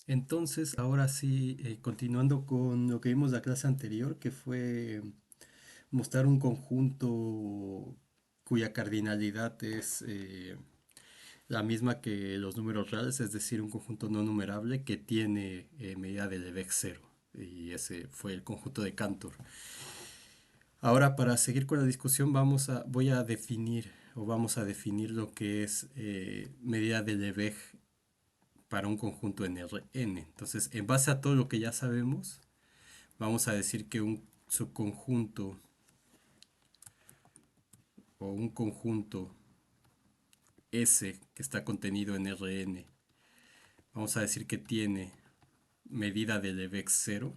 Entonces, ahora sí, continuando con lo que vimos la clase anterior, que fue mostrar un conjunto cuya cardinalidad es la misma que los números reales, es decir, un conjunto no numerable que tiene medida de Lebesgue cero. Y ese fue el conjunto de Cantor. Ahora, para seguir con la discusión, voy a definir o vamos a definir lo que es medida de Lebesgue para un conjunto en Rn. Entonces, en base a todo lo que ya sabemos, vamos a decir que un subconjunto o un conjunto S que está contenido en Rn, vamos a decir que tiene medida de Lebesgue cero.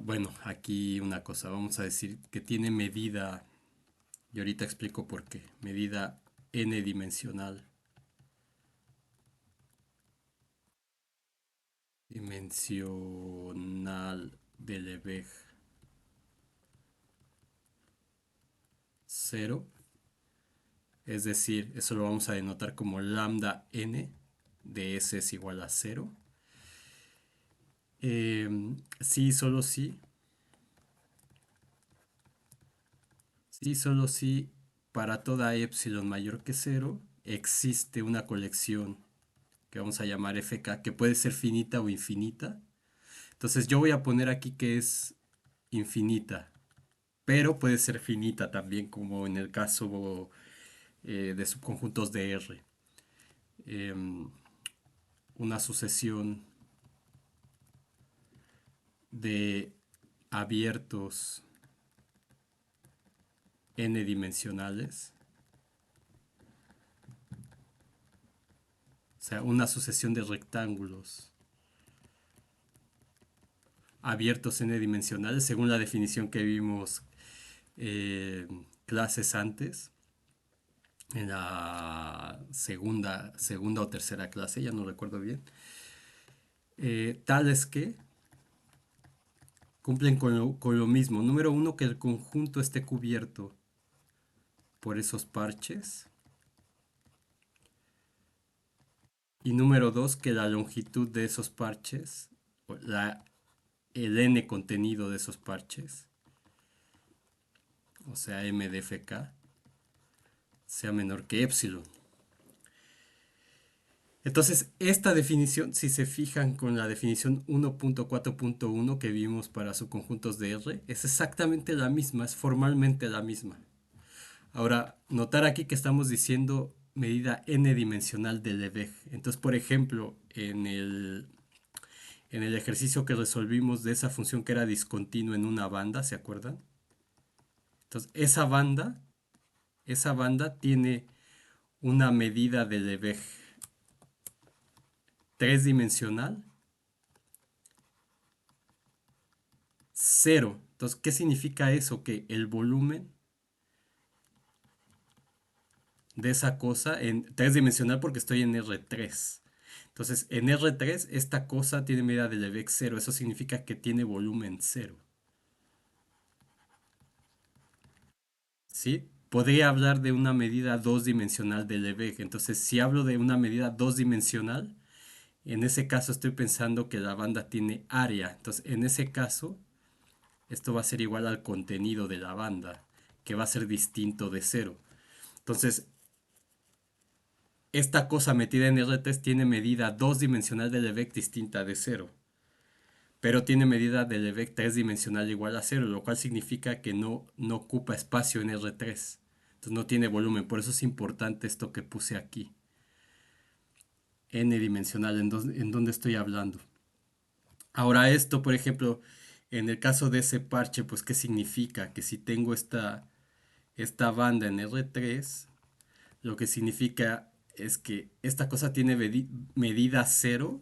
Bueno, aquí una cosa, vamos a decir que tiene medida, y ahorita explico por qué, medida n dimensional, de Lebesgue cero. Es decir, eso lo vamos a denotar como lambda n de s es igual a cero. Sí, solo sí. Sí, solo sí. Para toda epsilon mayor que cero existe una colección que vamos a llamar fk, que puede ser finita o infinita. Entonces yo voy a poner aquí que es infinita, pero puede ser finita también, como en el caso de subconjuntos de R. Em, una sucesión de abiertos n dimensionales, o sea, una sucesión de rectángulos abiertos n dimensionales, según la definición que vimos clases antes, en la segunda o tercera clase, ya no recuerdo bien, tales que cumplen con lo mismo. Número uno, que el conjunto esté cubierto por esos parches. Y número dos, que la longitud de esos parches, el n contenido de esos parches, o sea, m de fk, sea menor que epsilon. Entonces, esta definición, si se fijan con la definición 1.4.1 que vimos para subconjuntos de R, es exactamente la misma, es formalmente la misma. Ahora, notar aquí que estamos diciendo medida n dimensional de Lebesgue. Entonces, por ejemplo, en el ejercicio que resolvimos de esa función que era discontinua en una banda, ¿se acuerdan? Entonces, esa banda tiene una medida de Lebesgue tres dimensional cero. Entonces, ¿qué significa eso? Que el volumen de esa cosa en tres dimensional, porque estoy en R3. Entonces, en R3 esta cosa tiene medida de Lebesgue cero. Eso significa que tiene volumen cero. ¿Sí? Podría hablar de una medida dos dimensional de Lebesgue. Entonces, si hablo de una medida dos dimensional, en ese caso estoy pensando que la banda tiene área. Entonces, en ese caso, esto va a ser igual al contenido de la banda, que va a ser distinto de cero. Entonces, esta cosa metida en R3 tiene medida dos dimensional de Lebesgue distinta de cero, pero tiene medida de Lebesgue tres dimensional igual a cero, lo cual significa que no ocupa espacio en R3. Entonces no tiene volumen, por eso es importante esto que puse aquí. N dimensional, en donde estoy hablando. Ahora esto, por ejemplo, en el caso de ese parche, pues ¿qué significa? Que si tengo esta banda en R3, lo que significa es que esta cosa tiene medida cero.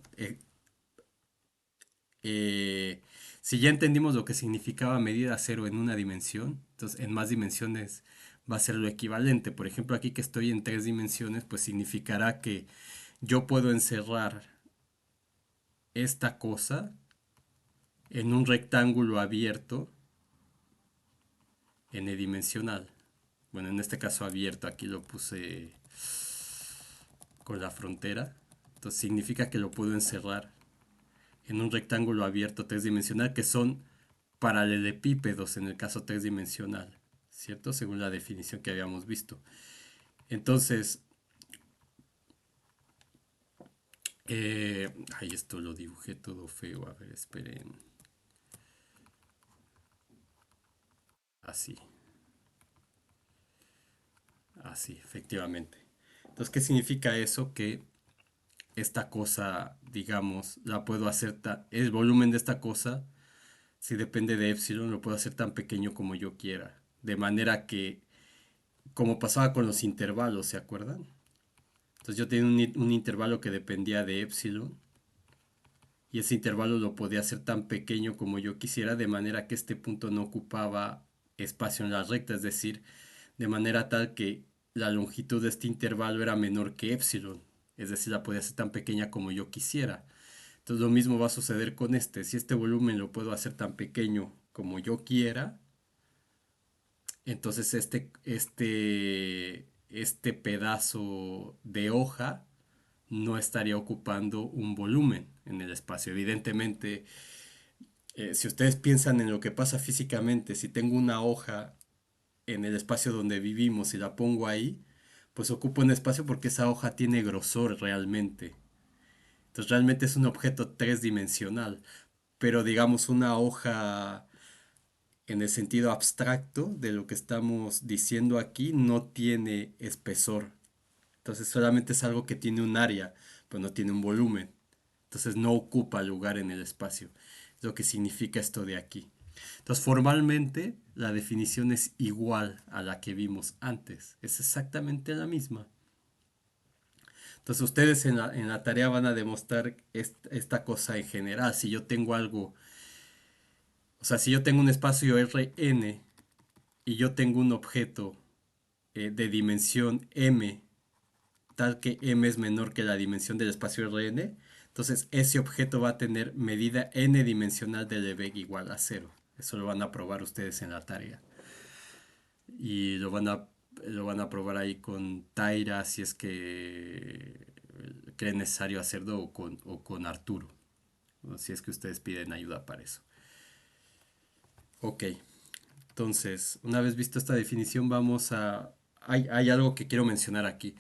Eh, si ya entendimos lo que significaba medida cero en una dimensión, entonces en más dimensiones va a ser lo equivalente. Por ejemplo, aquí que estoy en tres dimensiones, pues significará que yo puedo encerrar esta cosa en un rectángulo abierto n-dimensional. bueno, en este caso abierto, aquí lo puse con la frontera. Entonces significa que lo puedo encerrar en un rectángulo abierto tridimensional que son paralelepípedos en el caso tridimensional, ¿cierto? Según la definición que habíamos visto. Entonces, ay, esto lo dibujé todo feo. A ver, esperen. Así, así, efectivamente. Entonces, ¿qué significa eso? Que esta cosa, digamos, la puedo hacer, el volumen de esta cosa, si depende de epsilon, lo puedo hacer tan pequeño como yo quiera. De manera que, como pasaba con los intervalos, ¿se acuerdan? Entonces yo tenía un intervalo que dependía de epsilon y ese intervalo lo podía hacer tan pequeño como yo quisiera, de manera que este punto no ocupaba espacio en la recta, es decir, de manera tal que la longitud de este intervalo era menor que epsilon, es decir, la podía hacer tan pequeña como yo quisiera. Entonces lo mismo va a suceder con este, si este volumen lo puedo hacer tan pequeño como yo quiera, entonces este pedazo de hoja no estaría ocupando un volumen en el espacio. Evidentemente, si ustedes piensan en lo que pasa físicamente, si tengo una hoja en el espacio donde vivimos y la pongo ahí, pues ocupa un espacio porque esa hoja tiene grosor realmente. Entonces realmente es un objeto tridimensional, pero digamos una hoja en el sentido abstracto de lo que estamos diciendo aquí no tiene espesor. Entonces solamente es algo que tiene un área, pero no tiene un volumen. Entonces no ocupa lugar en el espacio. Es lo que significa esto de aquí. Entonces formalmente la definición es igual a la que vimos antes. Es exactamente la misma. Entonces ustedes en la tarea van a demostrar esta cosa en general. Si yo tengo algo, o sea, si yo tengo un espacio Rn y yo tengo un objeto de dimensión m, tal que m es menor que la dimensión del espacio Rn, entonces ese objeto va a tener medida n dimensional de Lebesgue igual a cero. Eso lo van a probar ustedes en la tarea. Y lo van a probar ahí con Taira si es que creen necesario hacerlo o con Arturo. ¿No? Si es que ustedes piden ayuda para eso. Ok, entonces, una vez visto esta definición, vamos a... Hay algo que quiero mencionar aquí,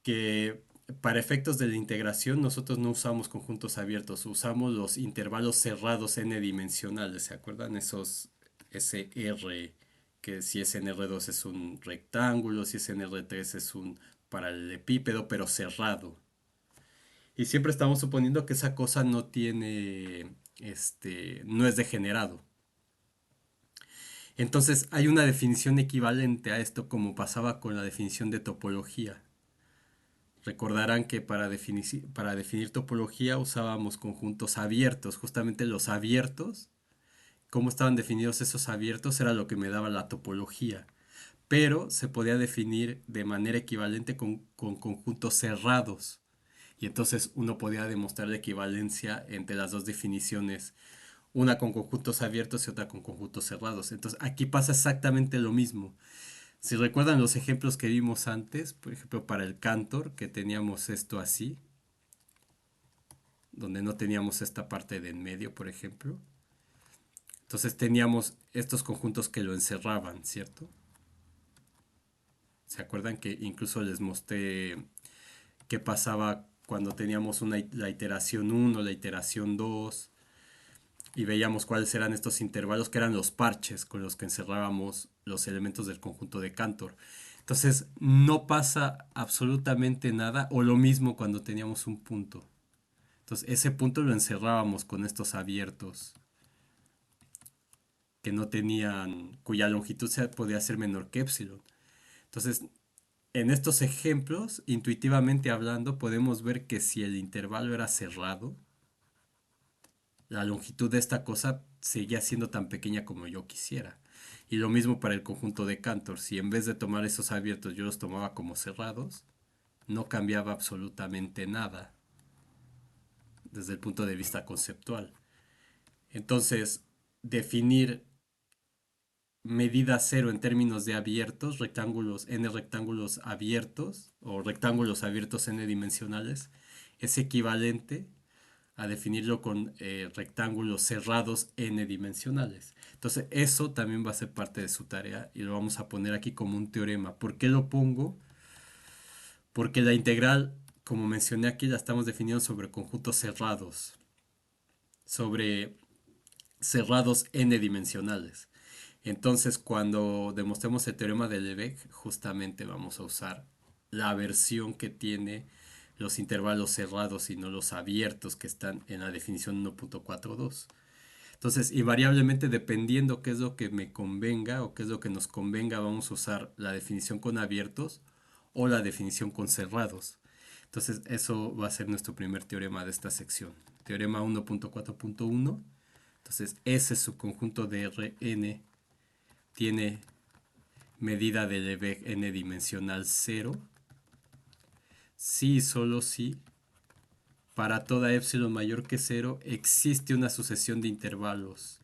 que para efectos de la integración nosotros no usamos conjuntos abiertos, usamos los intervalos cerrados n-dimensionales, ¿se acuerdan? Esos SR, que si es NR2 es un rectángulo, si es NR3 es un paralelepípedo, pero cerrado. Y siempre estamos suponiendo que esa cosa no tiene, no es degenerado. Entonces hay una definición equivalente a esto como pasaba con la definición de topología. Recordarán que para definir topología usábamos conjuntos abiertos. Justamente los abiertos, cómo estaban definidos esos abiertos era lo que me daba la topología. Pero se podía definir de manera equivalente con conjuntos cerrados. Y entonces uno podía demostrar la equivalencia entre las dos definiciones, una con conjuntos abiertos y otra con conjuntos cerrados. Entonces aquí pasa exactamente lo mismo. Si recuerdan los ejemplos que vimos antes, por ejemplo para el Cantor, que teníamos esto así, donde no teníamos esta parte de en medio, por ejemplo. Entonces teníamos estos conjuntos que lo encerraban, ¿cierto? ¿Se acuerdan que incluso les mostré qué pasaba cuando teníamos la iteración 1, la iteración 2 y veíamos cuáles eran estos intervalos que eran los parches con los que encerrábamos los elementos del conjunto de Cantor? Entonces no pasa absolutamente nada o lo mismo cuando teníamos un punto. Entonces ese punto lo encerrábamos con estos abiertos que no tenían, cuya longitud podía ser menor que epsilon. Entonces, en estos ejemplos, intuitivamente hablando, podemos ver que si el intervalo era cerrado, la longitud de esta cosa seguía siendo tan pequeña como yo quisiera. Y lo mismo para el conjunto de Cantor. Si en vez de tomar esos abiertos yo los tomaba como cerrados, no cambiaba absolutamente nada desde el punto de vista conceptual. Entonces, definir medida cero en términos de abiertos, n rectángulos abiertos o rectángulos abiertos n dimensionales, es equivalente a definirlo con rectángulos cerrados n dimensionales. Entonces eso también va a ser parte de su tarea y lo vamos a poner aquí como un teorema. ¿Por qué lo pongo? Porque la integral, como mencioné aquí, la estamos definiendo sobre conjuntos cerrados, sobre cerrados n dimensionales. Entonces, cuando demostremos el teorema de Lebesgue, justamente vamos a usar la versión que tiene los intervalos cerrados y no los abiertos que están en la definición 1.42. Entonces, invariablemente, dependiendo qué es lo que me convenga o qué es lo que nos convenga, vamos a usar la definición con abiertos o la definición con cerrados. Entonces, eso va a ser nuestro primer teorema de esta sección. Teorema 1.4.1. Entonces, ese subconjunto de Rn tiene medida de Lebesgue n dimensional 0 si y solo si para toda epsilon mayor que 0 existe una sucesión de intervalos.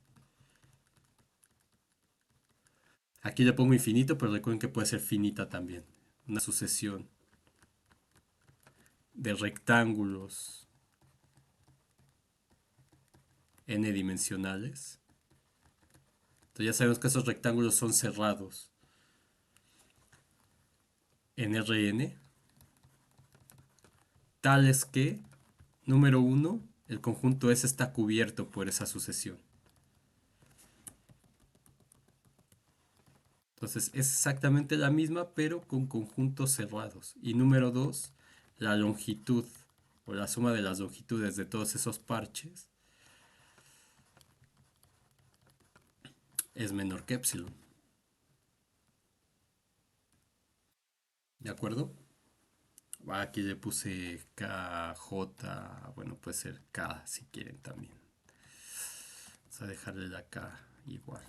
Aquí le pongo infinito, pero recuerden que puede ser finita también. Una sucesión de rectángulos n dimensionales. Entonces ya sabemos que esos rectángulos son cerrados en Rn, tales que, número uno, el conjunto S está cubierto por esa sucesión. Entonces es exactamente la misma, pero con conjuntos cerrados. Y número 2, la longitud o la suma de las longitudes de todos esos parches es menor que epsilon. ¿De acuerdo? Aquí le puse KJ, bueno, puede ser K si quieren también. Vamos a dejarle la K igual.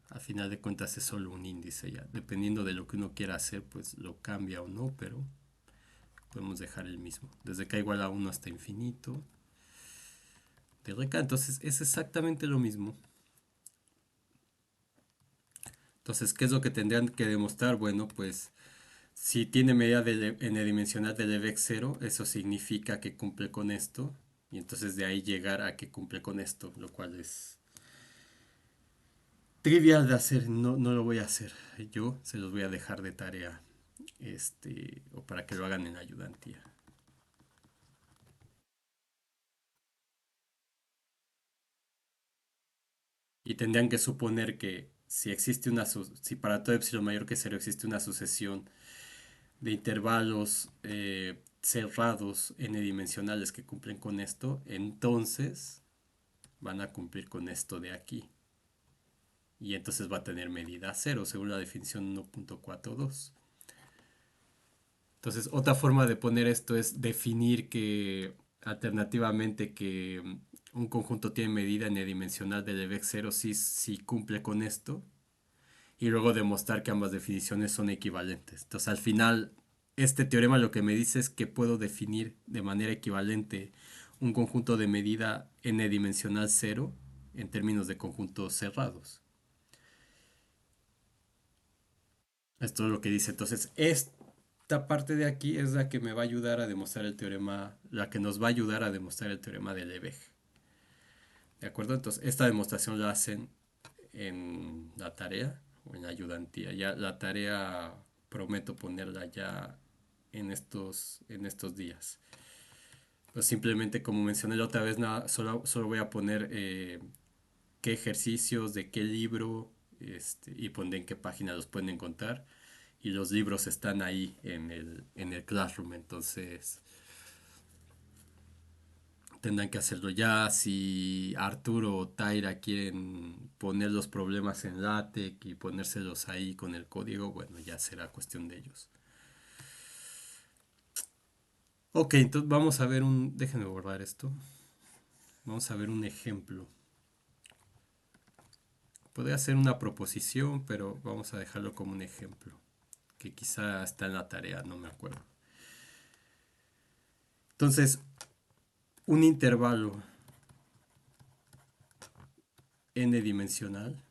A final de cuentas es solo un índice ya. Dependiendo de lo que uno quiera hacer, pues lo cambia o no, pero podemos dejar el mismo. Desde K igual a 1 hasta infinito. De RK, entonces es exactamente lo mismo. Entonces, ¿qué es lo que tendrían que demostrar? Bueno, pues si tiene medida n-dimensional de Lebesgue 0, eso significa que cumple con esto. Y entonces de ahí llegar a que cumple con esto, lo cual es trivial de hacer. No, no lo voy a hacer. Yo se los voy a dejar de tarea. O para que lo hagan en ayudantía. Y tendrían que suponer que si existe si para todo epsilon mayor que 0 existe una sucesión de intervalos cerrados n-dimensionales que cumplen con esto, entonces van a cumplir con esto de aquí. Y entonces va a tener medida cero, según la definición 1.42. Entonces, otra forma de poner esto es definir que alternativamente que un conjunto tiene medida n-dimensional de Lebesgue 0 si cumple con esto, y luego demostrar que ambas definiciones son equivalentes. Entonces, al final, este teorema lo que me dice es que puedo definir de manera equivalente un conjunto de medida n-dimensional 0 en términos de conjuntos cerrados. Esto es lo que dice. Entonces, esta parte de aquí es la que me va a ayudar a demostrar el teorema, la que nos va a ayudar a demostrar el teorema de Lebesgue. ¿De acuerdo? Entonces, esta demostración la hacen en la tarea o en la ayudantía. Ya la tarea prometo ponerla ya en estos días. Pues simplemente como mencioné la otra vez, nada, solo voy a poner qué ejercicios, de qué libro, y pondré en qué página los pueden encontrar. Y los libros están ahí en el Classroom, entonces tendrán que hacerlo ya. Si Arturo o Taira quieren poner los problemas en LaTeX y ponérselos ahí con el código, bueno, ya será cuestión de ellos. Ok, entonces vamos a ver déjenme borrar esto. Vamos a ver un ejemplo. Podría ser una proposición, pero vamos a dejarlo como un ejemplo, que quizá está en la tarea, no me acuerdo. Entonces, un intervalo n dimensional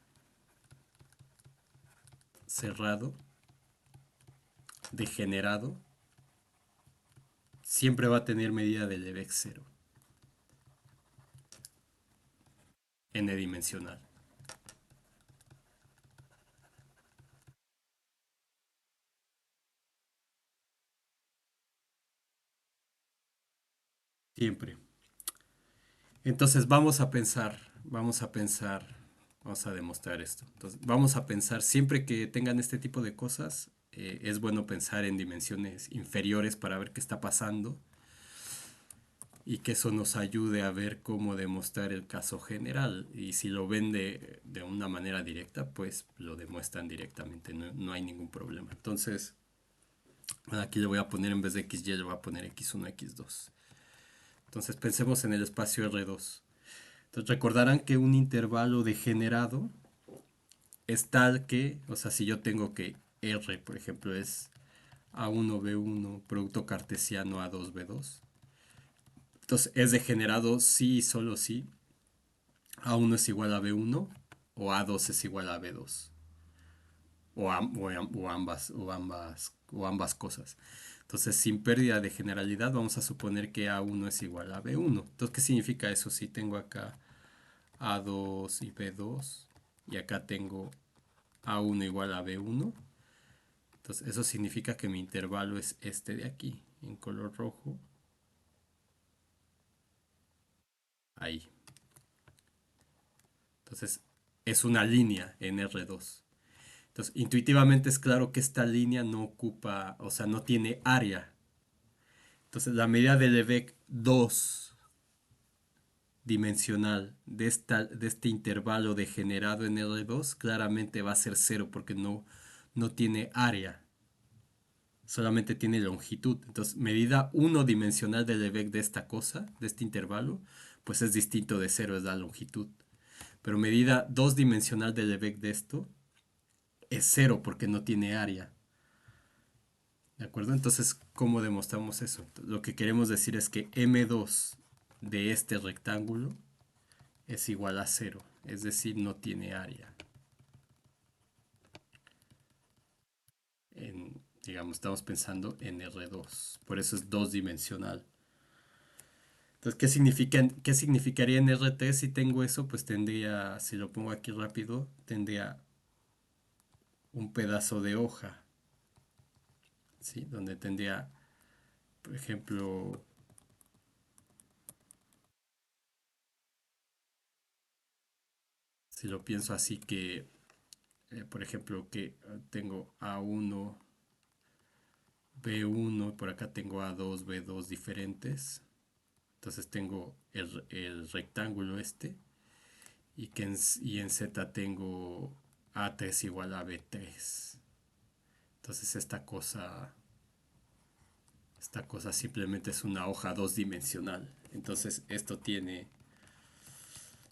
cerrado degenerado siempre va a tener medida de Lebesgue cero, n-dimensional. Siempre. Entonces vamos a demostrar esto. Entonces vamos a pensar, siempre que tengan este tipo de cosas, es bueno pensar en dimensiones inferiores para ver qué está pasando y que eso nos ayude a ver cómo demostrar el caso general. Y si lo ven de una manera directa, pues lo demuestran directamente, no hay ningún problema. Entonces, aquí le voy a poner en vez de XY, le voy a poner X1, X2. Entonces pensemos en el espacio R2. Entonces recordarán que un intervalo degenerado es tal que, o sea, si yo tengo que R, por ejemplo, es A1B1, producto cartesiano A2B2, entonces es degenerado sí y solo si A1 es igual a B1 o A2 es igual a B2. O ambas cosas. Entonces, sin pérdida de generalidad, vamos a suponer que A1 es igual a B1. Entonces, ¿qué significa eso? Si tengo acá A2 y B2 y acá tengo A1 igual a B1, entonces eso significa que mi intervalo es este de aquí, en color rojo, ahí. Entonces, es una línea en R2. Entonces, intuitivamente es claro que esta línea no ocupa, o sea, no tiene área. Entonces, la medida de Lebesgue 2 dimensional de este intervalo degenerado en R2 claramente va a ser cero porque no tiene área, solamente tiene longitud. Entonces, medida 1 dimensional de Lebesgue de esta cosa, de este intervalo, pues es distinto de cero, es la longitud. Pero medida 2 dimensional de Lebesgue de esto es cero porque no tiene área. ¿De acuerdo? Entonces, ¿cómo demostramos eso? Lo que queremos decir es que M2 de este rectángulo es igual a cero, es decir, no tiene área. Digamos, estamos pensando en R2, por eso es dos dimensional. Entonces, ¿qué significaría en RT si tengo eso? Pues tendría, si lo pongo aquí rápido, tendría un pedazo de hoja, ¿sí? Donde tendría, por ejemplo, si lo pienso así que, por ejemplo, que tengo A1, B1, por acá tengo A2, B2 diferentes. Entonces tengo el rectángulo este y en Z tengo A3 igual a B3. Entonces esta cosa simplemente es una hoja dos dimensional. Entonces esto tiene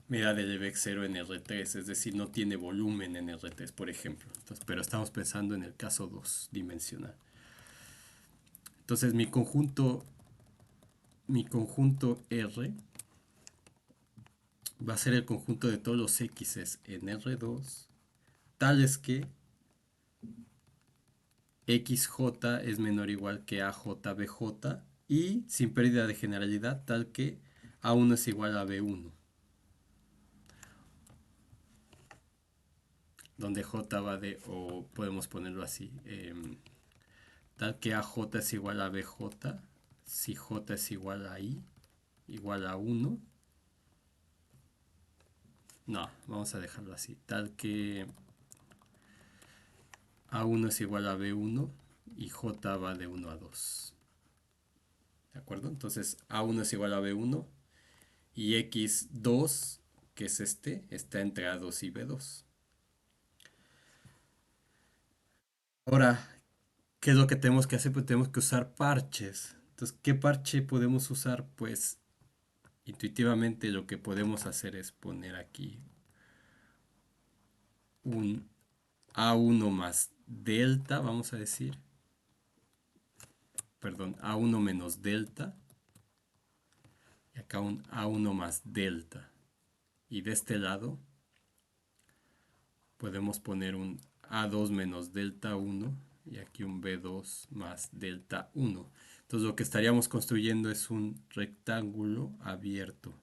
medida de Lebesgue 0 en R3, es decir, no tiene volumen en R3, por ejemplo. Entonces, pero estamos pensando en el caso dos dimensional. Entonces mi conjunto R va a ser el conjunto de todos los X en R2, tales que XJ es menor o igual que AJBJ y sin pérdida de generalidad tal que A1 es igual a B1, donde J va de, o podemos ponerlo así, tal que AJ es igual a BJ, si J es igual a I, igual a 1, no, vamos a dejarlo así, tal que A1 es igual a B1 y J va de 1 a 2. ¿De acuerdo? Entonces A1 es igual a B1 y X2, que es está entre A2 y B2. Ahora, ¿qué es lo que tenemos que hacer? Pues tenemos que usar parches. Entonces, ¿qué parche podemos usar? Pues intuitivamente lo que podemos hacer es poner aquí un A1 más delta, vamos a decir. Perdón, A1 menos delta. Y acá un A1 más delta. Y de este lado podemos poner un A2 menos delta 1 y aquí un B2 más delta 1. Entonces lo que estaríamos construyendo es un rectángulo abierto.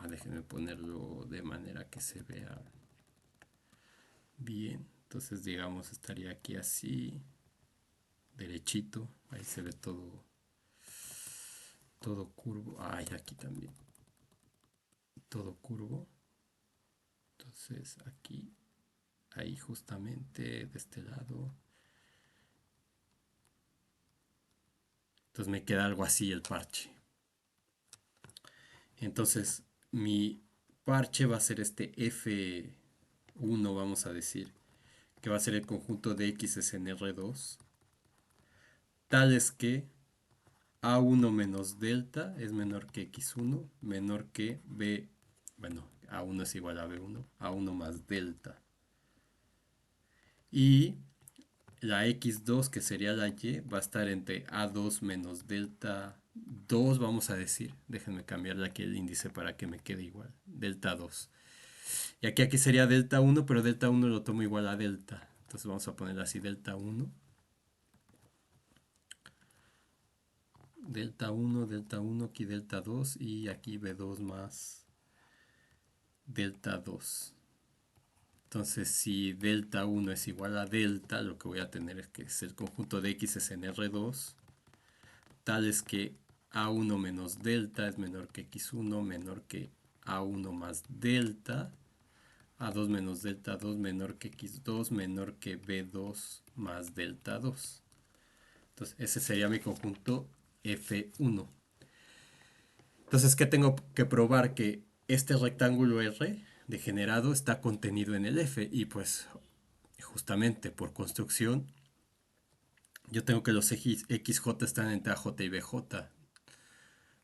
Déjenme ponerlo de manera que se vea bien. Entonces digamos estaría aquí así, derechito. Ahí se ve todo curvo. Ay, aquí también. Todo curvo. Entonces aquí, ahí justamente de este lado. Entonces me queda algo así el parche. Entonces mi parche va a ser este F1, vamos a decir, que va a ser el conjunto de X en R2, tales que A1 menos delta es menor que X1, menor que B, bueno, A1 es igual a B1, A1 más delta. Y la X2, que sería la Y, va a estar entre A2 menos delta 2, vamos a decir. Déjenme cambiarle aquí el índice para que me quede igual. Delta 2. Y aquí sería delta 1, pero delta 1 lo tomo igual a delta. Entonces vamos a poner así delta 1. Delta 1, aquí delta 2 y aquí B2 más delta 2. Entonces si delta 1 es igual a delta, lo que voy a tener es que es el conjunto de X es en R2, tales que A1 menos delta es menor que X1, menor que A1 más delta, A2 menos delta 2 menor que X2, menor que B2 más delta 2. Entonces ese sería mi conjunto F1. Entonces, ¿qué tengo que probar? Que este rectángulo R degenerado está contenido en el F y pues justamente por construcción yo tengo que los XJ están entre AJ y BJ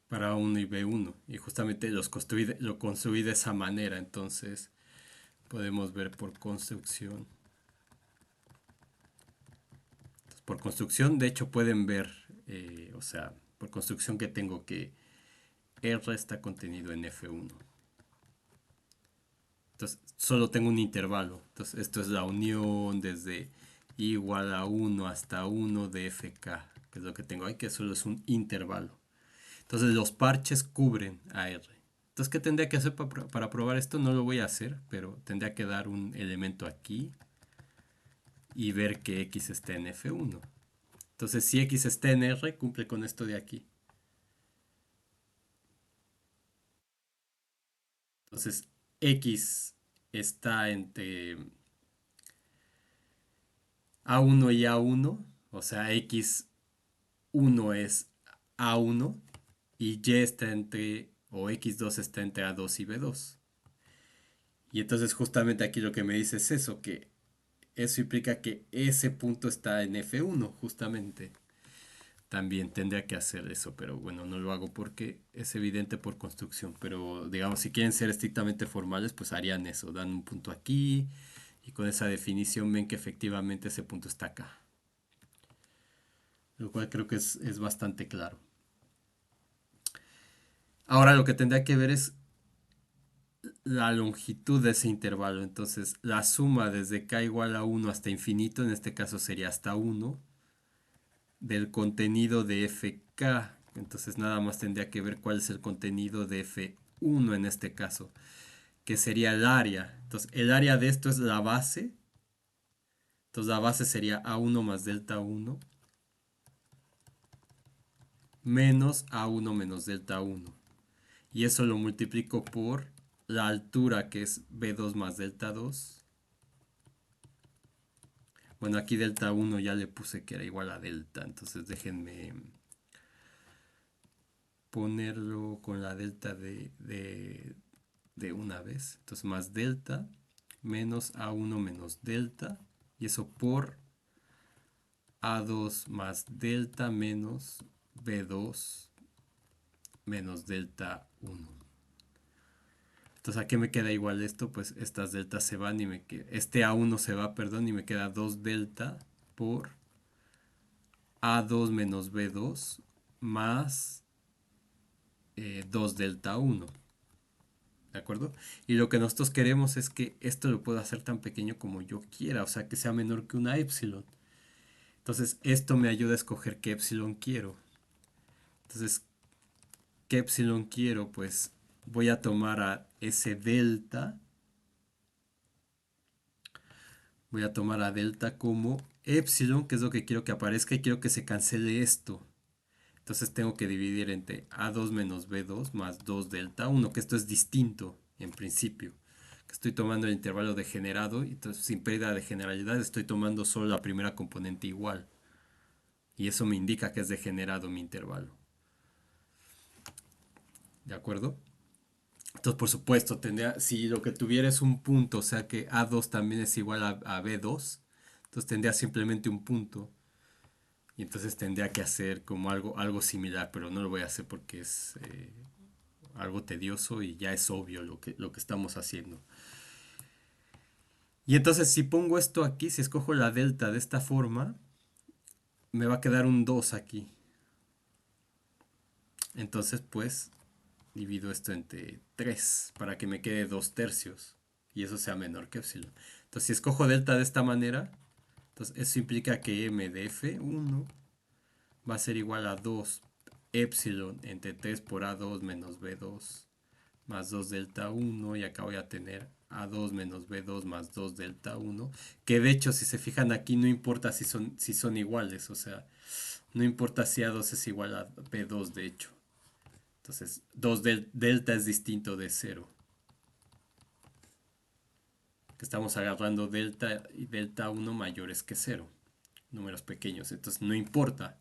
para A1 y B1 y justamente lo construí de esa manera. Entonces podemos ver por construcción. Entonces, por construcción, de hecho pueden ver, o sea, por construcción que tengo que R está contenido en F1. Entonces, solo tengo un intervalo. Entonces, esto es la unión desde igual a 1 hasta 1 de FK, que es lo que tengo ahí, que solo es un intervalo. Entonces, los parches cubren a R. Entonces, ¿qué tendría que hacer para probar esto? No lo voy a hacer, pero tendría que dar un elemento aquí y ver que X está en F1. Entonces, si X está en R, cumple con esto de aquí. Entonces, X está entre A1 y A1, o sea, X1 es A1 y Y está entre, o X2 está entre A2 y B2. Y entonces justamente aquí lo que me dice es eso, que eso implica que ese punto está en F1, justamente. También tendría que hacer eso, pero bueno, no lo hago porque es evidente por construcción. Pero digamos, si quieren ser estrictamente formales, pues harían eso, dan un punto aquí y con esa definición ven que efectivamente ese punto está acá. Lo cual creo que es bastante claro. Ahora lo que tendría que ver es la longitud de ese intervalo. Entonces, la suma desde k igual a 1 hasta infinito, en este caso sería hasta 1, del contenido de fk. Entonces, nada más tendría que ver cuál es el contenido de f1 en este caso, que sería el área. Entonces, el área de esto es la base. Entonces, la base sería a1 más delta 1 menos a1 menos delta 1. Y eso lo multiplico por la altura, que es b2 más delta 2. Bueno, aquí delta 1 ya le puse que era igual a delta, entonces déjenme ponerlo con la delta de una vez. Entonces más delta menos A1 menos delta, y eso por A2 más delta menos B2 menos delta 1. Entonces, ¿a qué me queda igual esto? Pues estas deltas se van y este A1 se va, perdón, y me queda 2 delta por A2 menos B2 más 2 delta 1. ¿De acuerdo? Y lo que nosotros queremos es que esto lo pueda hacer tan pequeño como yo quiera, o sea, que sea menor que una epsilon. Entonces, esto me ayuda a escoger qué epsilon quiero. Entonces, ¿qué epsilon quiero? Pues voy a tomar a ese delta, voy a tomar a delta como epsilon, que es lo que quiero que aparezca y quiero que se cancele esto. Entonces tengo que dividir entre A2 menos B2 más 2 delta 1, que esto es distinto en principio. Que estoy tomando el intervalo degenerado y entonces sin pérdida de generalidad estoy tomando solo la primera componente igual. Y eso me indica que es degenerado mi intervalo. ¿De acuerdo? Entonces, por supuesto, tendría, si lo que tuviera es un punto, o sea que A2 también es igual a B2, entonces tendría simplemente un punto. Y entonces tendría que hacer como algo similar, pero no lo voy a hacer porque es algo tedioso y ya es obvio lo que estamos haciendo. Y entonces si pongo esto aquí, si escojo la delta de esta forma, me va a quedar un 2 aquí. Entonces pues divido esto entre 3 para que me quede 2 tercios y eso sea menor que epsilon. Entonces si escojo delta de esta manera, entonces eso implica que m de f1 va a ser igual a 2 epsilon entre 3 por a2 menos b2 más 2 delta 1 y acá voy a tener A2 menos B2 más 2 delta 1, que de hecho si se fijan aquí no importa si son iguales, o sea, no importa si A2 es igual a B2 de hecho. Entonces, delta es distinto de cero, que estamos agarrando delta y delta 1 mayores que cero, números pequeños, entonces no importa.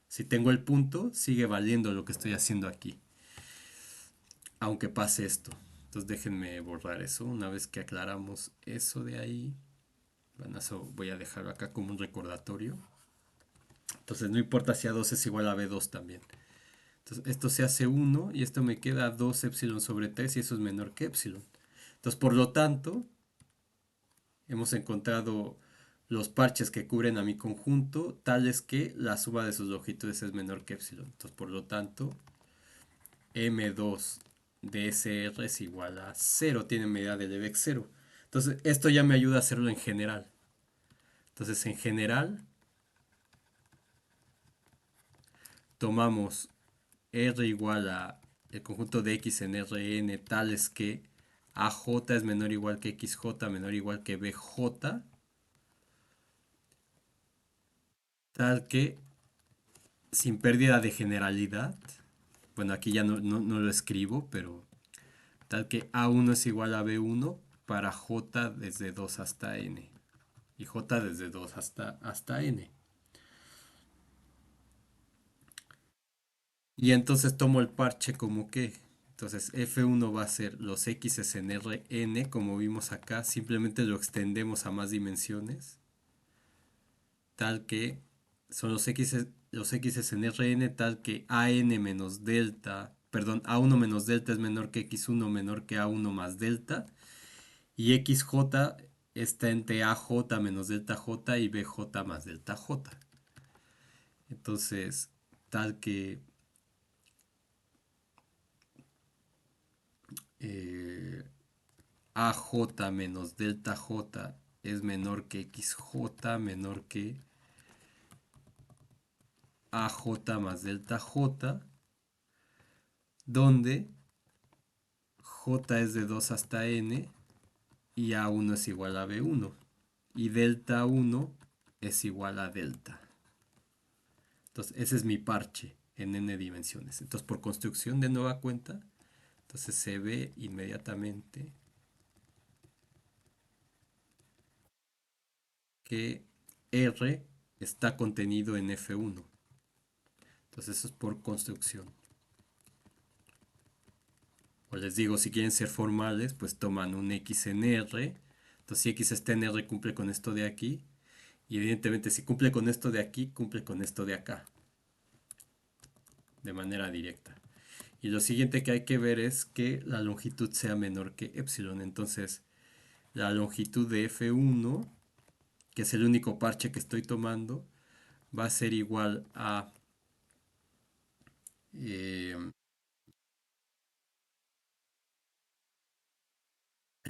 Si tengo el punto, sigue valiendo lo que estoy haciendo aquí, aunque pase esto. Entonces déjenme borrar eso una vez que aclaramos eso de ahí. Bueno, eso voy a dejarlo acá como un recordatorio. Entonces no importa si A2 es igual a B2 también. Entonces esto se hace 1 y esto me queda 2 epsilon sobre 3 y eso es menor que epsilon. Entonces por lo tanto hemos encontrado los parches que cubren a mi conjunto tales que la suma de sus longitudes es menor que epsilon. Entonces por lo tanto M2 de SR es igual a 0, tiene medida de Lebesgue 0. Entonces esto ya me ayuda a hacerlo en general. Entonces en general tomamos R igual a el conjunto de X en Rn tales que AJ es menor o igual que XJ menor o igual que BJ, tal que sin pérdida de generalidad, bueno aquí ya no lo escribo, pero tal que A1 es igual a B1 para J desde 2 hasta N y J desde 2 hasta N. Y entonces tomo el parche como que, entonces F1 va a ser los X en Rn, como vimos acá, simplemente lo extendemos a más dimensiones, tal que son los X en Rn, tal que AN menos delta, perdón, A1 menos delta es menor que X1 menor que A1 más delta, y XJ está entre AJ menos delta J y BJ más delta J. Entonces, tal que eh, AJ menos delta J es menor que XJ menor que AJ más delta J, donde J es de 2 hasta N y A1 es igual a B1 y delta 1 es igual a delta. Entonces ese es mi parche en N dimensiones. Entonces por construcción de nueva cuenta, entonces se ve inmediatamente que R está contenido en F1. Entonces eso es por construcción. O les digo, si quieren ser formales, pues toman un X en R. Entonces, si X está en R, cumple con esto de aquí. Y evidentemente, si cumple con esto de aquí, cumple con esto de acá. De manera directa. Y lo siguiente que hay que ver es que la longitud sea menor que epsilon. Entonces, la longitud de F1, que es el único parche que estoy tomando, va a ser igual a eh,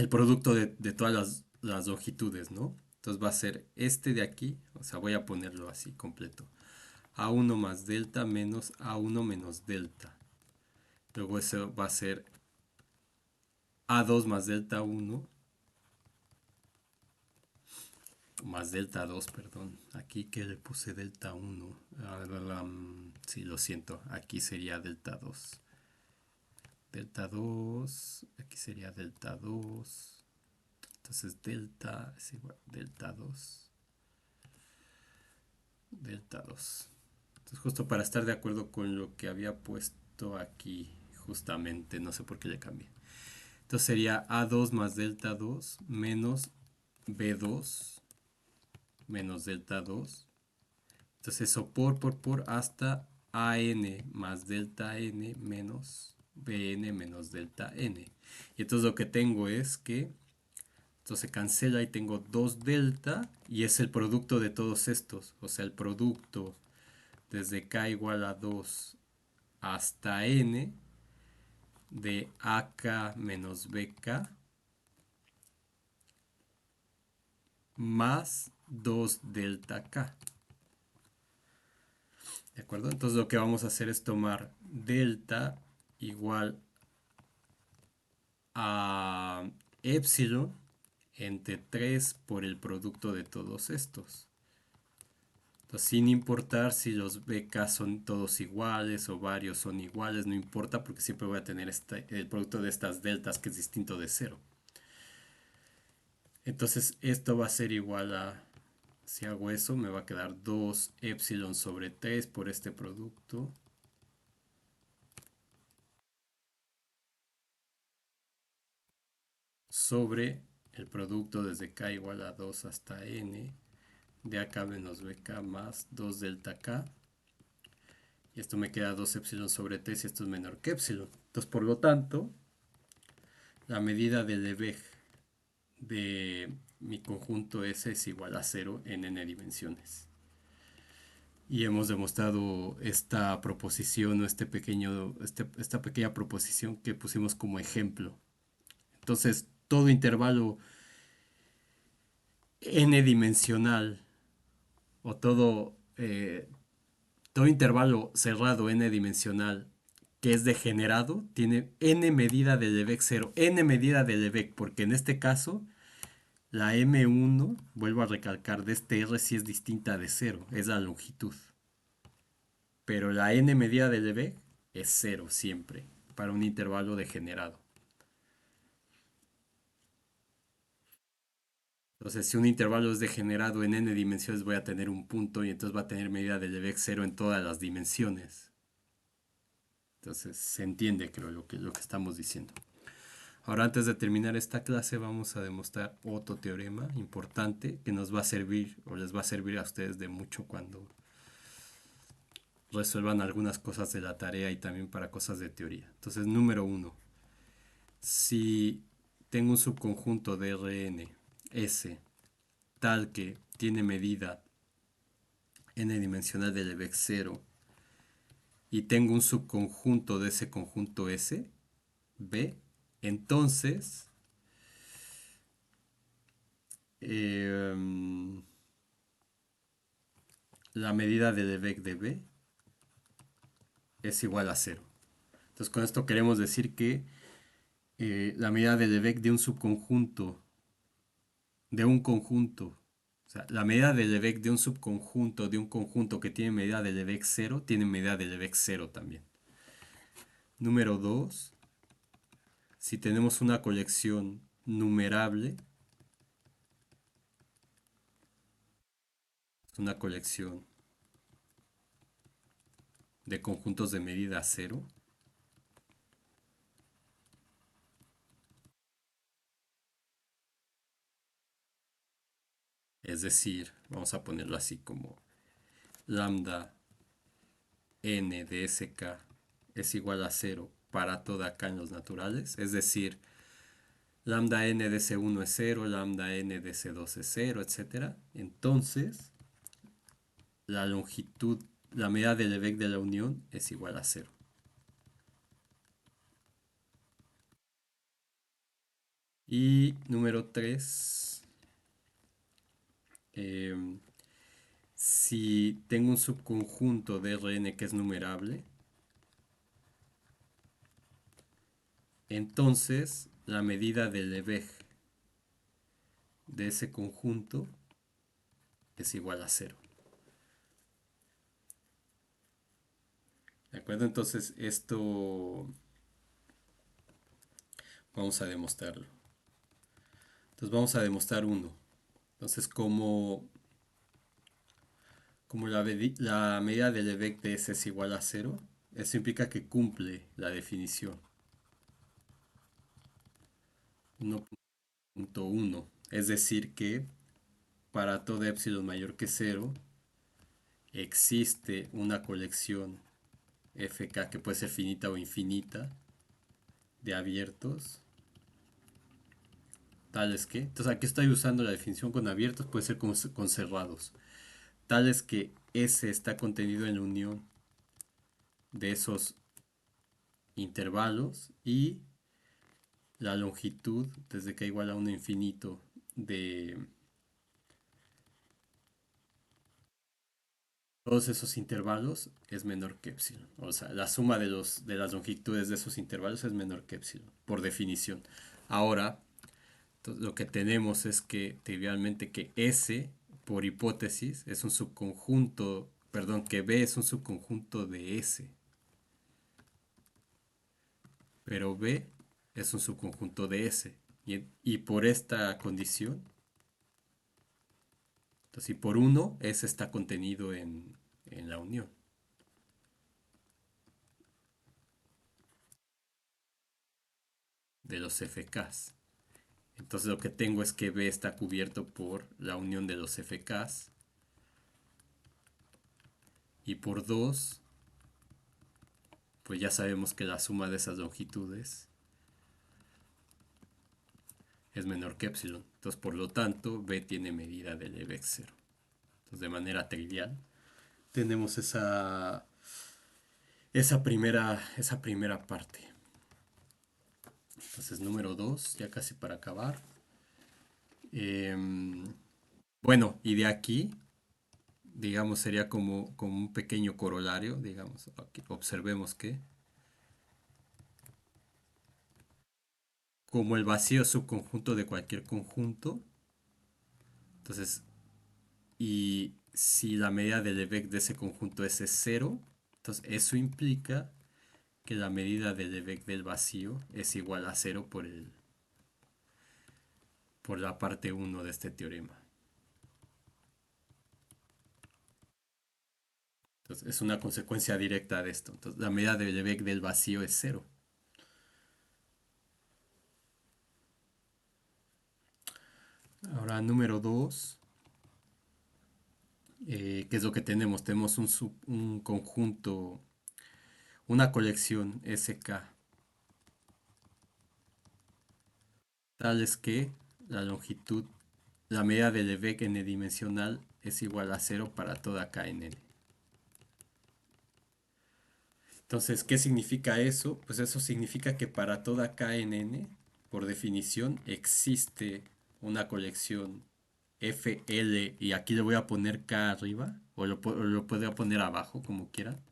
el producto de todas las longitudes, ¿no? Entonces va a ser este de aquí, o sea, voy a ponerlo así completo. A1 más delta menos A1 menos delta. Luego eso va a ser A2 más delta 1 más delta 2, perdón. Aquí que le puse delta 1. Sí, lo siento. Aquí sería delta 2. Delta 2. Aquí sería delta 2. Entonces delta es igual delta 2. Delta 2. Entonces justo para estar de acuerdo con lo que había puesto aquí, justamente, no sé por qué le cambié. Entonces sería A2 más delta 2 menos B2 menos delta 2. Entonces eso por hasta AN más delta N menos BN menos delta N. Y entonces lo que tengo es que esto se cancela y tengo 2 delta y es el producto de todos estos. O sea, el producto desde K igual a 2 hasta N de AK menos BK más 2 delta K. ¿De acuerdo? Entonces lo que vamos a hacer es tomar delta igual a epsilon entre 3 por el producto de todos estos. Entonces, sin importar si los BK son todos iguales o varios son iguales, no importa porque siempre voy a tener el producto de estas deltas que es distinto de cero. Entonces esto va a ser igual a, si hago eso, me va a quedar 2 epsilon sobre 3 por este producto. Sobre el producto desde K igual a 2 hasta N de AK menos BK más 2 delta K. Y esto me queda 2 epsilon sobre 3 y esto es menor que epsilon. Entonces, por lo tanto, la medida del Lebesgue de mi conjunto S es igual a 0 en n dimensiones. Y hemos demostrado esta proposición o esta pequeña proposición que pusimos como ejemplo. Entonces, todo intervalo n dimensional o todo intervalo cerrado n-dimensional que es degenerado tiene n medida de Lebesgue 0, n medida de Lebesgue, porque en este caso la m1, vuelvo a recalcar, de este r sí es distinta de 0, es la longitud. Pero la n medida de Lebesgue es 0 siempre, para un intervalo degenerado. Entonces, si un intervalo es degenerado en n dimensiones, voy a tener un punto y entonces va a tener medida de Lebesgue 0 en todas las dimensiones. Entonces, se entiende, creo, lo que estamos diciendo. Ahora, antes de terminar esta clase, vamos a demostrar otro teorema importante que nos va a servir o les va a servir a ustedes de mucho cuando resuelvan algunas cosas de la tarea y también para cosas de teoría. Entonces, número 1. Si tengo un subconjunto de Rn S tal que tiene medida n-dimensional de Lebesgue 0 y tengo un subconjunto de ese conjunto S, B, entonces eh, la medida de Lebesgue de B es igual a 0. Entonces con esto queremos decir que la medida de Lebesgue de un subconjunto, de un conjunto, o sea, la medida de Lebesgue de un subconjunto, de un conjunto que tiene medida de Lebesgue 0, tiene medida de Lebesgue 0 también. Número 2, si tenemos una colección numerable, una colección de conjuntos de medida 0, es decir, vamos a ponerlo así como lambda n de sk es igual a 0 para toda k en los naturales, es decir, lambda n de C1 es 0, lambda n de C2 es 0, etc. Entonces, la longitud, la medida de Lebesgue de la unión es igual a 0. Y número 3, em, si tengo un subconjunto de Rn que es numerable, entonces la medida del Lebesgue de ese conjunto es igual a cero. ¿De acuerdo? Entonces esto vamos a demostrarlo. Entonces vamos a demostrar uno. Entonces como la medida del Lebesgue de S es igual a cero, eso implica que cumple la definición 1.1. Es decir que para todo epsilon mayor que cero existe una colección FK que puede ser finita o infinita de abiertos tales que, entonces aquí estoy usando la definición con abiertos, puede ser con cerrados, tales que S está contenido en la unión de esos intervalos y la longitud desde k igual a 1 infinito de todos esos intervalos es menor que epsilon. O sea, la suma de las longitudes de esos intervalos es menor que epsilon, por definición. Ahora, lo que tenemos es que trivialmente que S, por hipótesis, es un subconjunto, perdón, que B es un subconjunto de S, pero B es un subconjunto de S. Y por esta condición, entonces, y por uno, S está contenido en la unión de los FKs. Entonces lo que tengo es que B está cubierto por la unión de los FKs y por 2 pues ya sabemos que la suma de esas longitudes es menor que epsilon. Entonces por lo tanto B tiene medida del Lebesgue cero. Entonces de manera trivial tenemos esa primera parte. Entonces número 2 ya casi para acabar. Bueno, y de aquí digamos sería como un pequeño corolario, digamos, aquí observemos que como el vacío es subconjunto de cualquier conjunto, entonces, y si la medida del Lebesgue de ese conjunto es cero, entonces eso implica que la medida del Lebesgue del vacío es igual a cero por la parte uno de este teorema. Entonces, es una consecuencia directa de esto. Entonces, la medida del Lebesgue del vacío es cero. Ahora, número 2, ¿qué es lo que tenemos? Tenemos un conjunto, una colección SK, tales que la longitud, la medida del Lebesgue n-dimensional es igual a cero para toda k en n. Entonces, ¿qué significa eso? Pues eso significa que para toda k en n, por definición, existe una colección FL, y aquí le voy a poner k arriba, o lo puedo poner abajo, como quieran,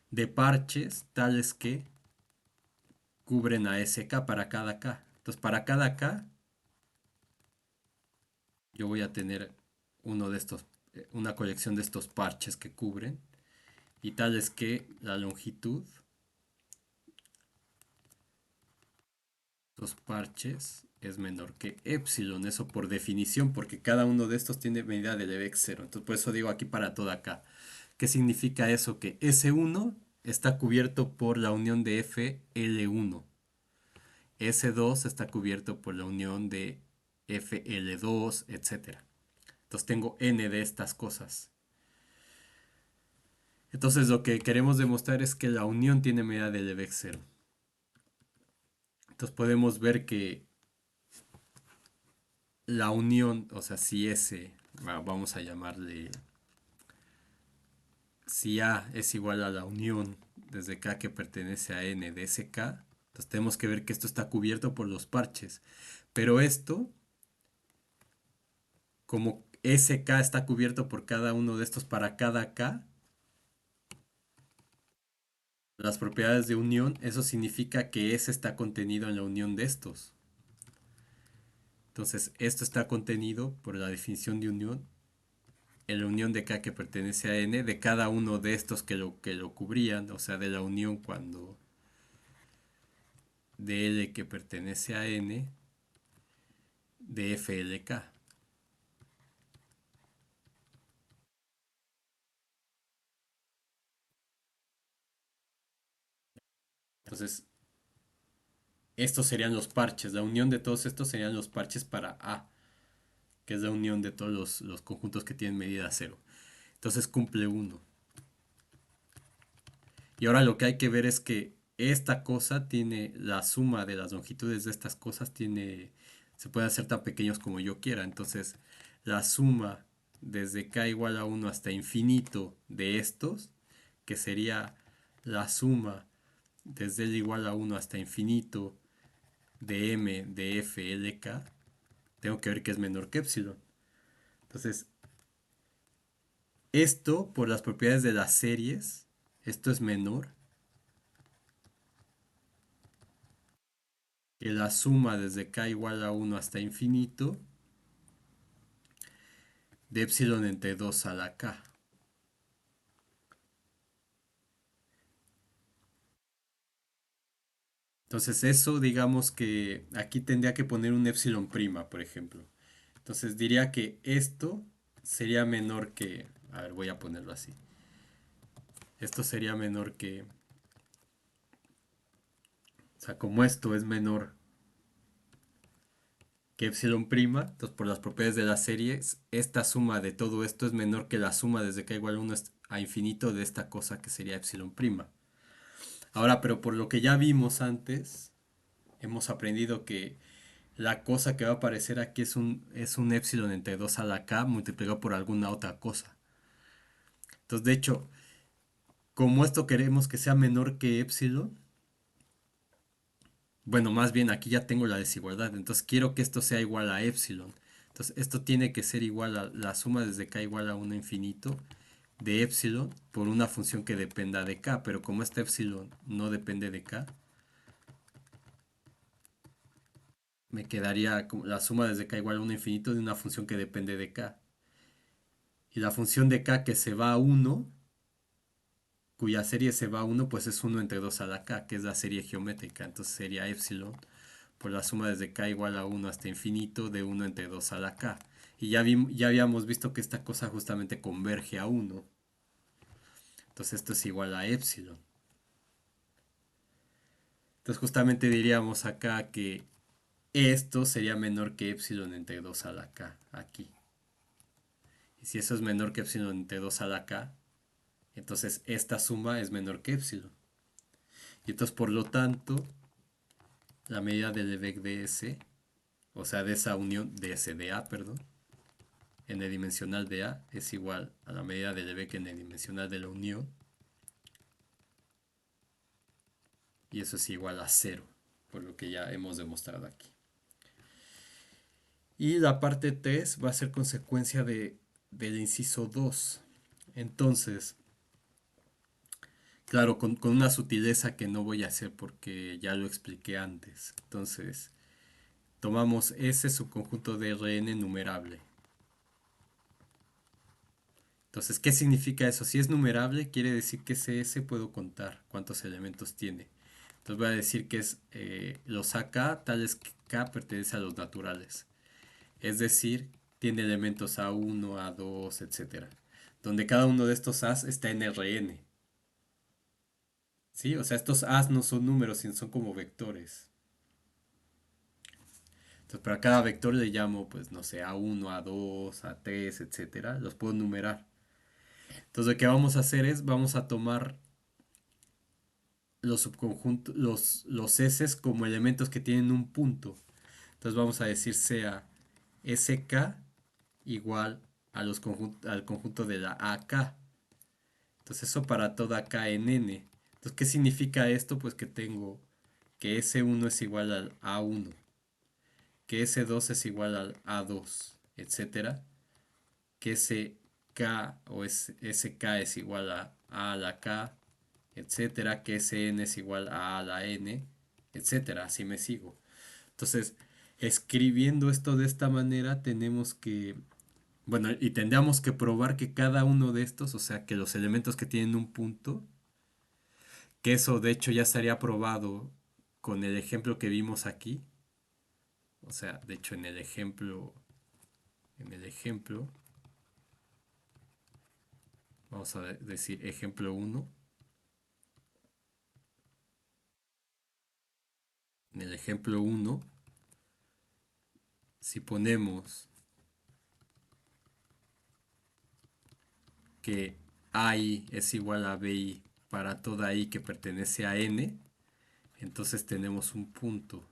de parches tales que cubren a SK para cada k. Entonces, para cada k, yo voy a tener una colección de estos parches que cubren, y tales que la longitud, los parches, es menor que epsilon, eso por definición, porque cada uno de estos tiene medida de Lebesgue cero. Entonces, por eso digo aquí para toda k. ¿Qué significa eso? Que S1 está cubierto por la unión de FL1. S2 está cubierto por la unión de FL2, etc. Entonces tengo n de estas cosas. Entonces lo que queremos demostrar es que la unión tiene medida de Lebesgue cero. Entonces podemos ver que la unión, o sea, si S, vamos a llamarle, si A es igual a la unión desde K que pertenece a N de SK, Entonces tenemos que ver que esto está cubierto por los parches. Pero esto, como SK está cubierto por cada uno de estos para cada K, las propiedades de unión, eso significa que S está contenido en la unión de estos. Entonces, esto está contenido por la definición de unión en la unión de K que pertenece a N de cada uno de estos que lo cubrían, o sea, de la unión cuando de L que pertenece a N de FLK. Entonces, estos serían los parches. La unión de todos estos serían los parches para A, que es la unión de todos los conjuntos que tienen medida cero. Entonces cumple uno. Y ahora lo que hay que ver es que esta cosa tiene la suma de las longitudes de estas cosas se puede hacer tan pequeños como yo quiera. Entonces, la suma desde k igual a uno hasta infinito de estos, que sería la suma desde L igual a uno hasta infinito de m de f LK, tengo que ver que es menor que epsilon. Entonces, esto por las propiedades de las series, esto es menor que la suma desde k igual a uno hasta infinito de epsilon entre 2 a la k. Entonces eso, digamos que aquí tendría que poner un epsilon prima, por ejemplo. Entonces diría que esto sería menor que, a ver, voy a ponerlo así. Esto sería menor que, o sea, como esto es menor que epsilon prima, entonces por las propiedades de las series, esta suma de todo esto es menor que la suma desde k igual a 1 a infinito de esta cosa que sería epsilon prima. Ahora, pero por lo que ya vimos antes, hemos aprendido que la cosa que va a aparecer aquí es un epsilon entre 2 a la k multiplicado por alguna otra cosa. Entonces, de hecho, como esto queremos que sea menor que epsilon, bueno, más bien aquí ya tengo la desigualdad, entonces quiero que esto sea igual a epsilon. Entonces, esto tiene que ser igual a la suma desde k igual a 1 infinito de epsilon por una función que dependa de k, pero como este epsilon no depende de k, me quedaría como la suma desde k igual a 1 infinito de una función que depende de k. Y la función de k que se va a 1, cuya serie se va a 1, pues es 1 entre 2 a la k, que es la serie geométrica. Entonces sería epsilon por la suma desde k igual a 1 hasta infinito de 1 entre 2 a la k. Y ya habíamos visto que esta cosa justamente converge a 1. Entonces esto es igual a epsilon. Entonces justamente diríamos acá que esto sería menor que epsilon entre 2 a la k, aquí. Y si eso es menor que epsilon entre 2 a la k, entonces esta suma es menor que epsilon. Y entonces por lo tanto, la medida del Lebesgue de S, o sea de esa unión de S de A, perdón, en el dimensional de A es igual a la medida del Lebesgue en el dimensional de la unión. Y eso es igual a cero, por lo que ya hemos demostrado aquí. Y la parte 3 va a ser consecuencia del inciso 2. Entonces, claro, con una sutileza que no voy a hacer porque ya lo expliqué antes. Entonces, tomamos ese subconjunto de Rn numerable. Entonces, ¿qué significa eso? Si es numerable, quiere decir que ese S puedo contar cuántos elementos tiene. Entonces voy a decir que es los AK, tales que K pertenece a los naturales. Es decir, tiene elementos A1, A2, etcétera. Donde cada uno de estos A's está en Rn. ¿Sí? O sea, estos A's no son números, sino son como vectores. Entonces, para cada vector le llamo, pues, no sé, A1, A2, A3, etcétera. Los puedo numerar. Entonces, lo que vamos a hacer es, vamos a tomar los subconjuntos, los S como elementos que tienen un punto. Entonces, vamos a decir sea SK igual al conjunto de la AK. Entonces, eso para toda K en N. Entonces, ¿qué significa esto? Pues que tengo que S1 es igual al A1, que S2 es igual al A2, etcétera, que SK o SK es igual a la K, etcétera, que SN es igual a la N, etcétera, así me sigo. Entonces, escribiendo esto de esta manera, tenemos que, bueno, y tendríamos que probar que cada uno de estos, o sea, que los elementos que tienen un punto, que eso de hecho ya estaría probado con el ejemplo que vimos aquí. O sea, de hecho en el ejemplo, vamos a decir ejemplo uno. En el ejemplo uno, si ponemos que AI es igual a BI para toda I que pertenece a N, entonces tenemos un punto,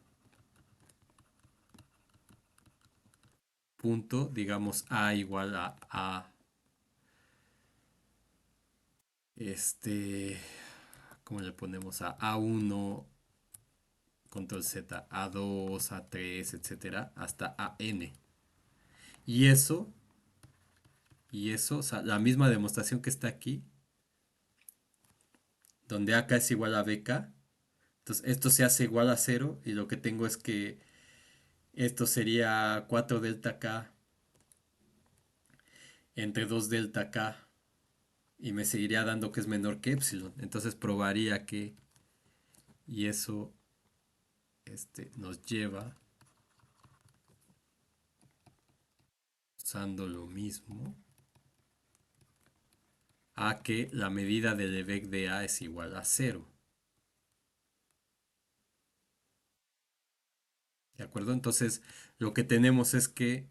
digamos A igual a este, ¿cómo le ponemos? A A1, control Z, A2, A3, etcétera, hasta AN. Y eso, o sea, la misma demostración que está aquí, donde AK es igual a BK, entonces esto se hace igual a cero y lo que tengo es que esto sería 4 delta K entre 2 delta K y me seguiría dando que es menor que epsilon. Entonces probaría que, y eso nos lleva, usando lo mismo, a que la medida del Lebesgue de A es igual a cero. ¿De acuerdo? Entonces lo que tenemos es que,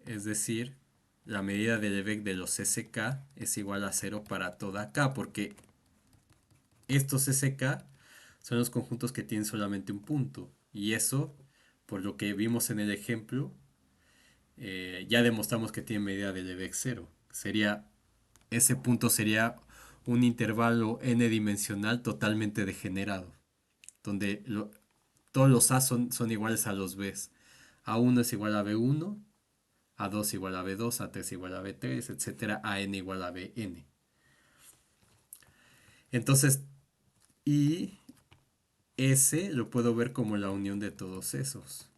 es decir, la medida del Lebesgue de los SK es igual a cero para toda K, porque estos SK son los conjuntos que tienen solamente un punto. Y eso, por lo que vimos en el ejemplo, ya demostramos que tiene medida de Lebesgue cero. Ese punto sería un intervalo n dimensional totalmente degenerado, donde todos los A son iguales a los B. A1 es igual a B1, A2 igual a B2, A3 igual a B3, etcétera, AN igual a BN. Entonces, y S lo puedo ver como la unión de todos esos.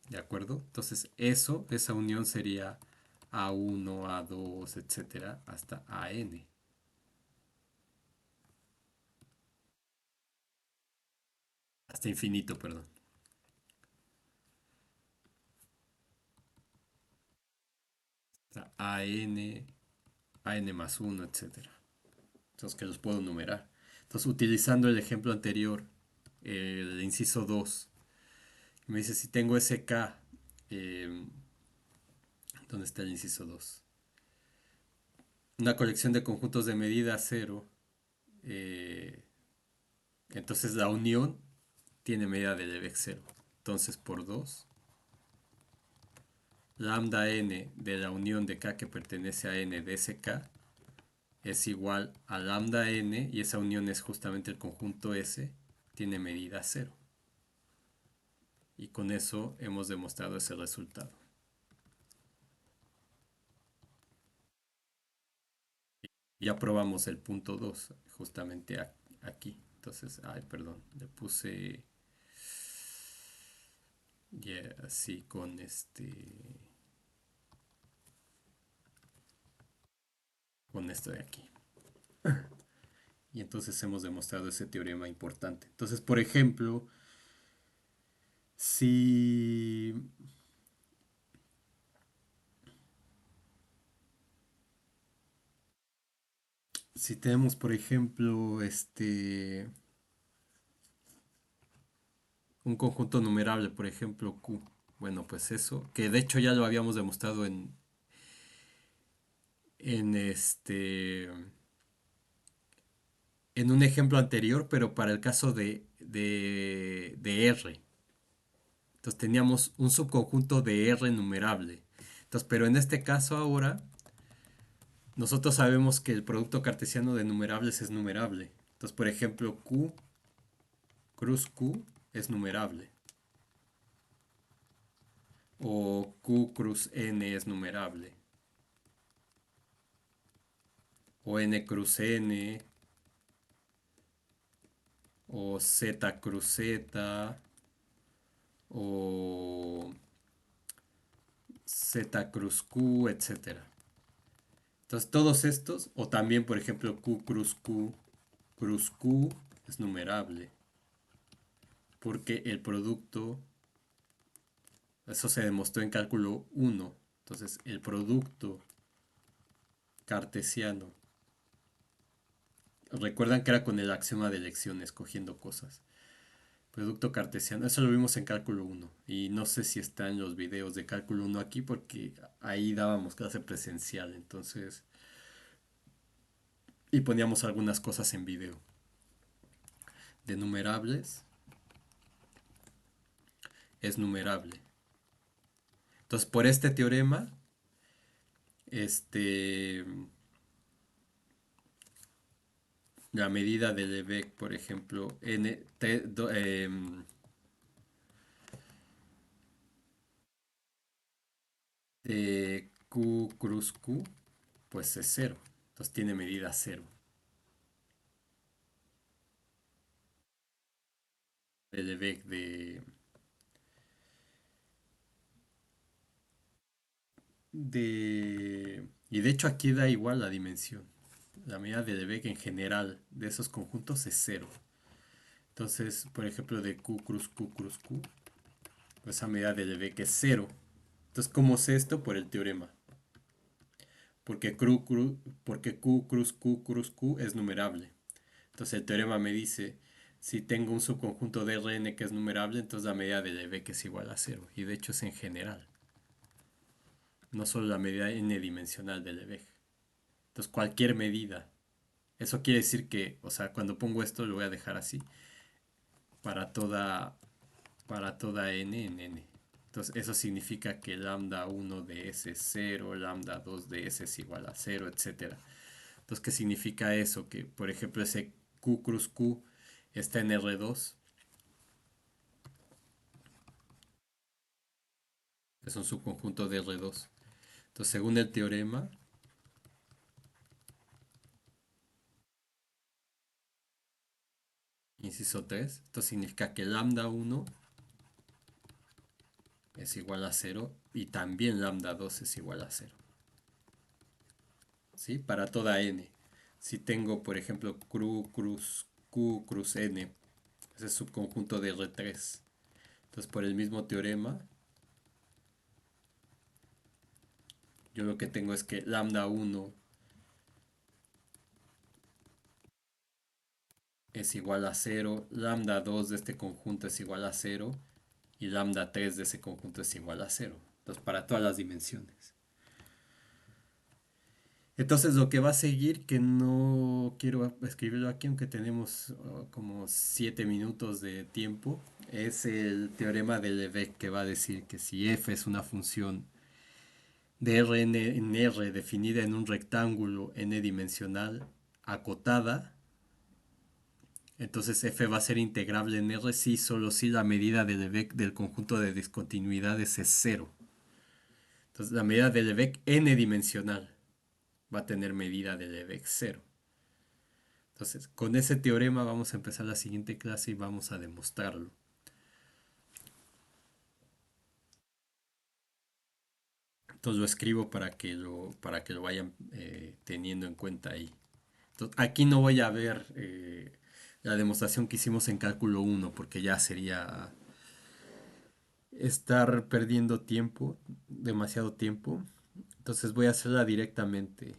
¿De acuerdo? Entonces, esa unión sería A1, A2, etcétera, hasta AN. Hasta infinito, perdón. Hasta AN más uno, etcétera. Entonces, que los puedo numerar. Entonces, utilizando el ejemplo anterior, el inciso 2, me dice si tengo SK, eh, ¿dónde está el inciso 2? Una colección de conjuntos de medida cero, eh, entonces la unión tiene medida de Lebesgue cero. Entonces por 2, lambda n de la unión de k que pertenece a n de sk es igual a lambda n, y esa unión es justamente el conjunto S, tiene medida cero. Y con eso hemos demostrado ese resultado. Ya probamos el punto 2 justamente aquí. Entonces, ay, perdón, le puse ya así con esto de aquí. Y entonces hemos demostrado ese teorema importante. Entonces, por ejemplo, si, si tenemos, por ejemplo, un conjunto numerable, por ejemplo, Q. Bueno, pues eso, que de hecho ya lo habíamos demostrado en en un ejemplo anterior, pero para el caso de R. Entonces teníamos un subconjunto de R numerable. Entonces, pero en este caso ahora, nosotros sabemos que el producto cartesiano de numerables es numerable. Entonces, por ejemplo, Q, cruz Q es numerable. O Q cruz N es numerable. O N cruz N. O Z cruz Z. O Z cruz Q, etcétera. Entonces, todos estos, o también, por ejemplo, cruz Q es numerable. Porque el producto, eso se demostró en cálculo uno. Entonces, el producto cartesiano. Recuerdan que era con el axioma de elección, escogiendo cosas. Producto cartesiano, eso lo vimos en cálculo uno. Y no sé si están los videos de cálculo uno aquí porque ahí dábamos clase presencial. Entonces, y poníamos algunas cosas en video. De numerables es numerable. Entonces, por este teorema, este, la medida de Lebesgue, por ejemplo, de Q cruz Q, pues es cero. Entonces tiene medida cero. De Lebesgue y de hecho aquí da igual la dimensión. La medida de Lebesgue en general de esos conjuntos es cero. Entonces, por ejemplo, de Q cruz Q, pues esa medida de Lebesgue es cero. Entonces, ¿cómo sé esto? Por el teorema. Porque Q cruz Q es numerable. Entonces el teorema me dice, si tengo un subconjunto de Rn que es numerable, entonces la medida de Lebesgue es igual a cero. Y de hecho es en general, no solo la medida n dimensional de Lebesgue. Entonces cualquier medida. Eso quiere decir que, o sea, cuando pongo esto lo voy a dejar así, para toda, para toda n en n. Entonces eso significa que lambda 1 de s es 0, lambda 2 de s es igual a 0, etcétera. Entonces, ¿qué significa eso? Que, por ejemplo, ese Q cruz Q está en R2, es un subconjunto de R2. Entonces, según el teorema, inciso 3, esto significa que lambda 1 es igual a 0 y también lambda 2 es igual a 0. ¿Sí? Para toda n. Si tengo, por ejemplo, Q cruz n, ese subconjunto de R3. Entonces, por el mismo teorema, yo lo que tengo es que lambda 1 es igual a 0, lambda 2 de este conjunto es igual a 0 y lambda 3 de ese conjunto es igual a 0. Entonces, para todas las dimensiones. Entonces, lo que va a seguir, que no quiero escribirlo aquí, aunque tenemos como 7 minutos de tiempo, es el teorema de Lebesgue que va a decir que si f es una función de Rn en R definida en un rectángulo n dimensional acotada, entonces f va a ser integrable en R si solo si la medida de Lebesgue del conjunto de discontinuidades es cero. Entonces la medida de Lebesgue n dimensional va a tener medida de Lebesgue cero. Entonces con ese teorema vamos a empezar la siguiente clase y vamos a demostrarlo. Entonces lo escribo para que lo vayan teniendo en cuenta ahí. Entonces, aquí no voy a ver la demostración que hicimos en cálculo uno porque ya sería estar perdiendo tiempo, demasiado tiempo. Entonces voy a hacerla directamente.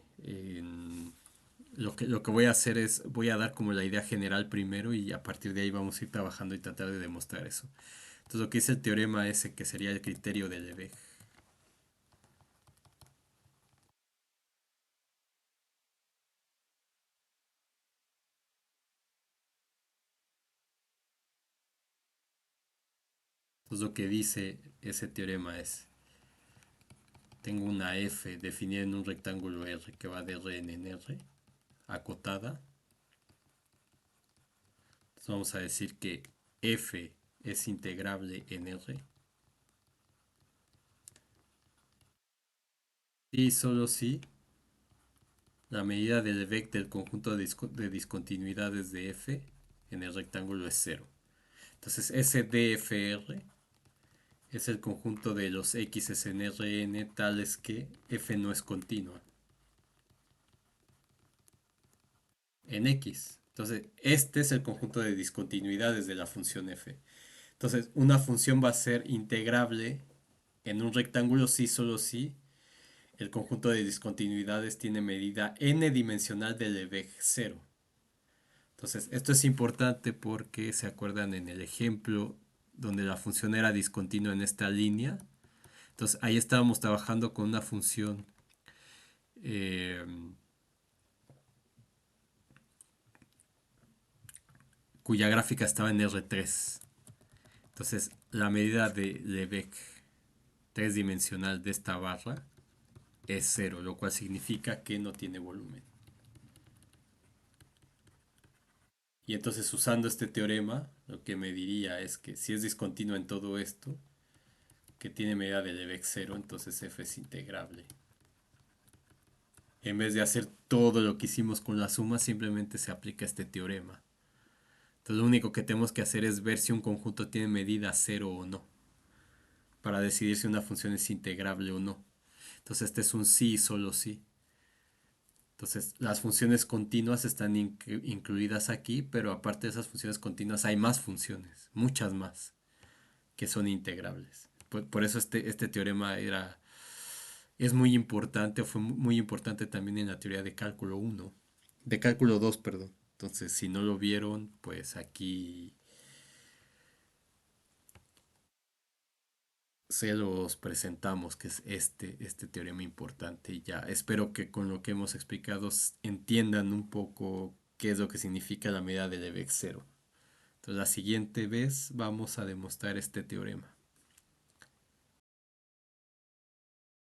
Lo que voy a hacer es, voy a dar como la idea general primero y a partir de ahí vamos a ir trabajando y tratar de demostrar eso. Entonces lo que es el teorema ese, que sería el criterio de Lebesgue. Entonces lo que dice ese teorema es, tengo una f definida en un rectángulo R que va de Rn en R, acotada, Vamos a decir que f es integrable en R. Y solo si la medida del vector del conjunto de discontinuidades de f en el rectángulo es cero. Entonces SDFR es el conjunto de los X en Rn tales que f no es continua en X. Entonces este es el conjunto de discontinuidades de la función f. Entonces una función va a ser integrable en un rectángulo si solo si el conjunto de discontinuidades tiene medida n dimensional del EVEC 0. Entonces, esto es importante porque se acuerdan en el ejemplo donde la función era discontinua en esta línea. Entonces, ahí estábamos trabajando con una función eh, cuya gráfica estaba en R3. Entonces, la medida de Lebesgue tres dimensional de esta barra es cero, lo cual significa que no tiene volumen. Y entonces usando este teorema, lo que me diría es que si es discontinuo en todo esto, que tiene medida de Lebesgue cero, entonces f es integrable. En vez de hacer todo lo que hicimos con la suma, simplemente se aplica este teorema. Entonces lo único que tenemos que hacer es ver si un conjunto tiene medida cero o no, para decidir si una función es integrable o no. Entonces este es un sí y solo sí. Entonces las funciones continuas están incluidas aquí, pero aparte de esas funciones continuas hay más funciones, muchas más, que son integrables. Por eso este teorema es muy importante, o fue muy importante también en la teoría de cálculo uno, de cálculo 2 perdón. Entonces, si no lo vieron, pues aquí se los presentamos, que es este teorema importante. Y ya, espero que con lo que hemos explicado entiendan un poco qué es lo que significa la medida de Lebesgue cero. Entonces, la siguiente vez vamos a demostrar este teorema.